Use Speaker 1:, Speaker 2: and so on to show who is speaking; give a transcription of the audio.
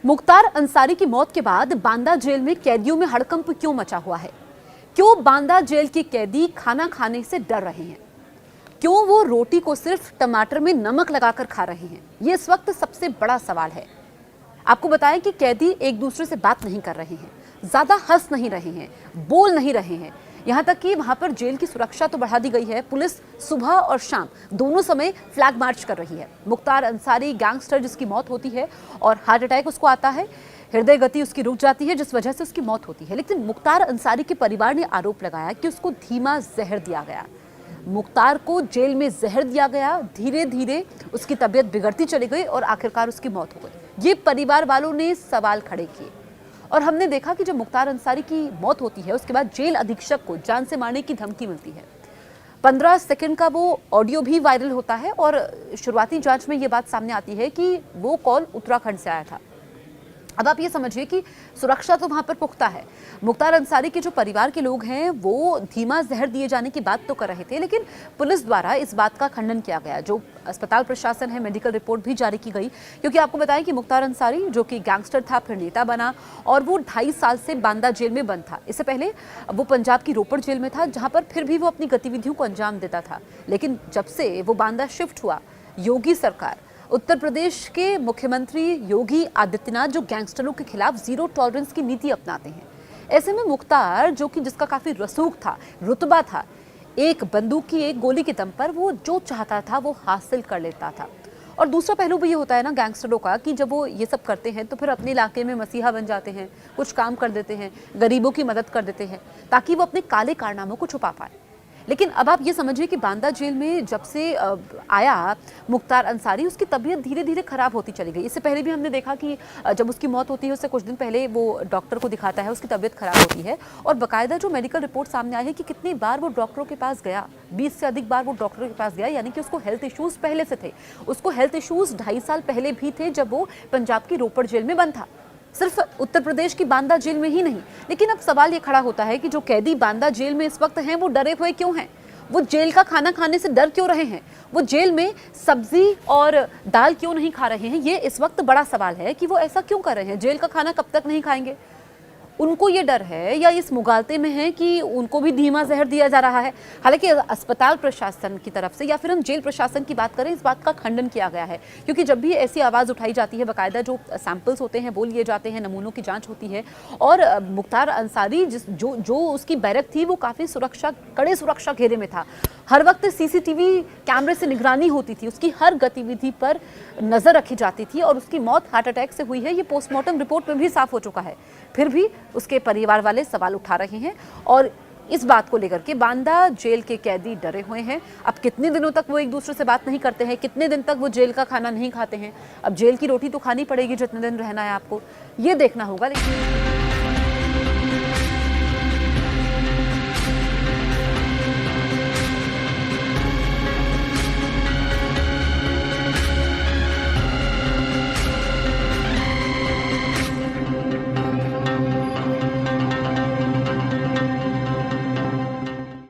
Speaker 1: मुख्तार अंसारी की मौत के बाद बांदा जेल में कैदियों में हड़कंप क्यों मचा हुआ है? क्यों बांदा जेल के कैदी खाना खाने से डर रहे हैं? क्यों वो रोटी को सिर्फ टमाटर में नमक लगाकर खा रहे हैं? ये इस वक्त सबसे बड़ा सवाल है। आपको बताएं कि कैदी एक दूसरे से बात नहीं कर रहे हैं, ज्यादा हंस नहीं रहे हैं, बोल नहीं रहे हैं। यहाँ तक कि वहां पर जेल की सुरक्षा तो बढ़ा दी गई है। पुलिस सुबह और शाम दोनों समय फ्लैग मार्च कर रही है। मुख्तार अंसारी गैंगस्टर जिसकी मौत होती है और हार्ट अटैक उसको आता है, हृदय गति उसकी रुक जाती है, जिस वजह से उसकी मौत होती है। लेकिन मुख्तार अंसारी के परिवार ने आरोप लगाया कि उसको धीमा जहर दिया गया। मुख्तार को जेल में जहर दिया गया, धीरे धीरे उसकी तबीयत बिगड़ती चली गई और आखिरकार उसकी मौत हो गई। ये परिवार वालों ने सवाल खड़े किए और हमने देखा कि जब मुख्तार अंसारी की मौत होती है उसके बाद जेल अधीक्षक को जान से मारने की धमकी मिलती है। 15 सेकंड का वो ऑडियो भी वायरल होता है और शुरुआती जांच में ये बात सामने आती है कि वो कॉल उत्तराखंड से आया था। अब आप ये समझिए कि सुरक्षा तो वहां पर पुख्ता है। मुख्तार अंसारी के जो परिवार के लोग हैं वो धीमा जहर दिए जाने की बात तो कर रहे थे, लेकिन पुलिस द्वारा इस बात का खंडन किया गया। जो अस्पताल प्रशासन है, मेडिकल रिपोर्ट भी जारी की गई, क्योंकि आपको बताएं कि मुख्तार अंसारी जो कि गैंगस्टर था, फिर नेता बना और वो 2.5 साल से बांदा जेल में बंद था। इससे पहले वो पंजाब की रोपड़ जेल में था, जहां पर फिर भी वो अपनी गतिविधियों को अंजाम देता था। लेकिन जब से वो बांदा शिफ्ट हुआ, योगी सरकार, उत्तर प्रदेश के मुख्यमंत्री योगी आदित्यनाथ जो गैंगस्टरों के खिलाफ जीरो टॉलरेंस की नीति अपनाते हैं, ऐसे में मुख्तार जो कि जिसका काफी रसूख था, रुतबा था, एक बंदूक की एक गोली के दम पर वो जो चाहता था वो हासिल कर लेता था। और दूसरा पहलू भी ये होता है ना गैंगस्टरों का कि जब वो ये सब करते हैं तो फिर अपने इलाके में मसीहा बन जाते हैं, कुछ काम कर देते हैं, गरीबों की मदद कर देते हैं ताकि वो अपने काले कारनामों को छुपा पाए। लेकिन अब आप ये समझिए कि बांदा जेल में जब से आया मुख्तार अंसारी, उसकी तबीयत धीरे धीरे खराब होती चली गई। इससे पहले भी हमने देखा कि जब उसकी मौत होती है उससे कुछ दिन पहले वो डॉक्टर को दिखाता है, उसकी तबीयत खराब होती है और बाकायदा जो मेडिकल रिपोर्ट सामने आई है कि कितनी बार वो डॉक्टरों के पास गया, 20 से अधिक बार वो डॉक्टरों के पास गया। यानी कि उसको हेल्थ इश्यूज पहले से थे। उसको हेल्थ इश्यूज 2.5 साल पहले भी थे जब वो पंजाब की रोपड़ जेल में बंद था, सिर्फ उत्तर प्रदेश की बांदा जेल में ही नहीं। लेकिन अब सवाल ये खड़ा होता है कि जो कैदी बांदा जेल में इस वक्त हैं वो डरे हुए क्यों हैं? वो जेल का खाना खाने से डर क्यों रहे हैं? वो जेल में सब्जी और दाल क्यों नहीं खा रहे हैं? ये इस वक्त बड़ा सवाल है कि वो ऐसा क्यों कर रहे हैं। जेल का खाना कब तक नहीं खाएंगे? उनको ये डर है या इस मुगालते में है कि उनको भी धीमा जहर दिया जा रहा है? हालांकि अस्पताल प्रशासन की तरफ से या फिर हम जेल प्रशासन की बात करें, इस बात का खंडन किया गया है, क्योंकि जब भी ऐसी आवाज़ उठाई जाती है, बाकायदा जो सैंपल्स होते हैं वो लिए जाते हैं, नमूनों की जांच होती है। और मुख्तार अंसारी जो उसकी बैरक थी वो काफ़ी कड़े सुरक्षा घेरे में था। हर वक्त सीसीटीवी कैमरे से निगरानी होती थी, उसकी हर गतिविधि पर नज़र रखी जाती थी और उसकी मौत हार्ट अटैक से हुई है, ये पोस्टमार्टम रिपोर्ट में भी साफ हो चुका है। फिर भी उसके परिवार वाले सवाल उठा रहे हैं और इस बात को लेकर के बांदा जेल के कैदी डरे हुए हैं। अब कितने दिनों तक वो एक दूसरे से बात नहीं करते हैं, कितने दिन तक वो जेल का खाना नहीं खाते हैं? अब जेल की रोटी तो खानी पड़ेगी जितने दिन रहना है आपको, ये देखना होगा। लेकिन